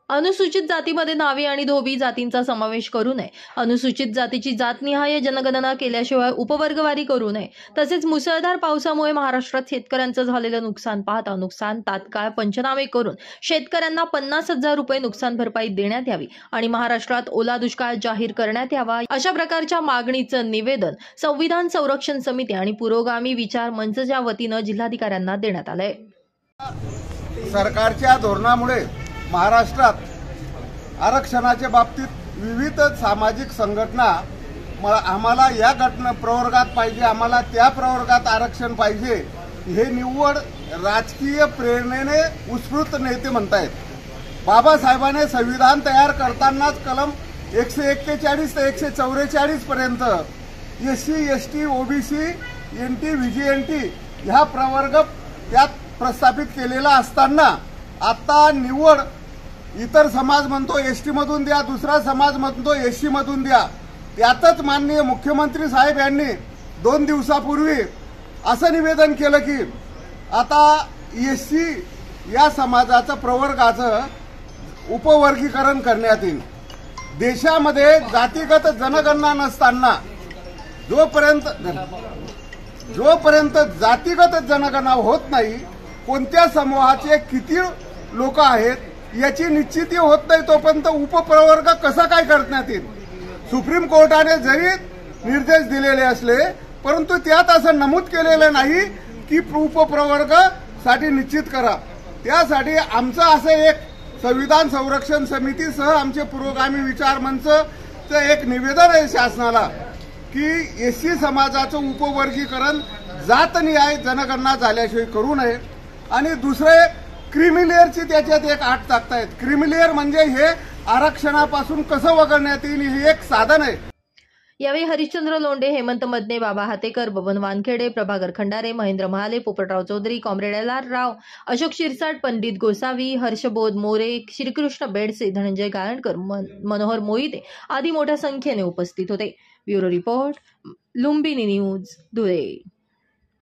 अनुसूचित जातीमध्ये नावी आणि धोबी जातींचा समावेश करू नये। अनुसूचित जातीची जातनिहाय जनगणना केल्याशिवाय उपवर्गवारी करू नये। तसेच मुसळधार पावसामुळे महाराष्ट्रात शेतकऱ्यांचं झालेलं नुकसान पाहता नुकसान तात्काळ पंचनामे करून शेतकऱ्यांना 50,000 रुपये नुकसान भरपाई देण्यात यावी आणि महाराष्ट्रात ओला दुष्काळ जाहीर करण्यात यावा। अशा प्रकारच्या मागणीचं निवेदन संविधान संरक्षण समिती आणि पुरोगामी विचार मंचच्या वतीनं जिल्हाधिकाऱ्यांना देण्यात आलंय। सरकारच्या धोरणामुळे महाराष्ट्रात आरक्षणाच्या बाबतीत विविध सामाजिक संघटना आम्हाला या घटना प्रवर्गात पाहिजे, आम्हाला त्या प्रवर्गात आरक्षण पाहिजे, हे निव्वळ राजकीय प्रेरणेने उत्स्फूर्त नेते म्हणतायत। बाबासाहेबांनी संविधान तयार करतानाच कलम 141 ते 144 पर्यंत एससी, एसटी, ओबीसी, एनटी, व्हीजीएनटी ह्या प्रवर्ग त्यात प्रस्थापित केलेला असताना आता निवड इतर समाज म्हणतो एसटी मधून द्या, दुसरा समाज म्हणतो एससी मधून द्या। त्यातच माननीय मुख्यमंत्री साहेब यांनी 2 दिवसापूर्वी असं निवेदन केलं की आता एससी या समाजाचं प्रवर्गाचं उपवर्गीकरण करण्यात येईल। देशामध्ये जातीगत जनगणना नसताना जोपर्यंत जातीगत जनगणना होत नाही, कोणत्या समूहाचे किती लोक आहेत याची निश्चिती होत नाही, तोपर्यंत उपप्रवर्ग कसा काय करण्यात येईल। सुप्रीम कोर्टाने जरी निर्देश दिलेले असले परंतु त्यात असं नमूद केलेलं नाही की उपप्रवर्ग साठी निश्चित करा। त्यासाठी आमचं असं एक संविधान संरक्षण समितीसह आमचे पुरोगामी विचार मंचचं एक निवेदन आहे शासनाला की एससी समाजाचं उपवर्गीकरण जातनिहाय जनगणना झाल्याशिवाय करू नये। आणि दुसरे क्रिमिलेअरची त्याच्यात एक अट टाकतायत। क्रिमिलेअर म्हणजे हे आरक्षणापासून कसं वगळण्यात येईल हे एक साधन आहे। यावेळी हरिश्चंद्र लोंढे, हेमंत मदने, बाबा हातेकर, बबन वानखेडे, प्रभाकर खंडारे, महेंद्र महाले, पोपटराव चौधरी, कॉम्रेड LR राव, अशोक शिरसाट, पंडित गोसावी, हर्षबोध मोरे, श्रीकृष्ण बेडसे, धनंजय गायणकर, मनोहर मोहिते आदी मोठ्या संख्येने उपस्थित होते। Bureau report, Lumbini news, Dhule.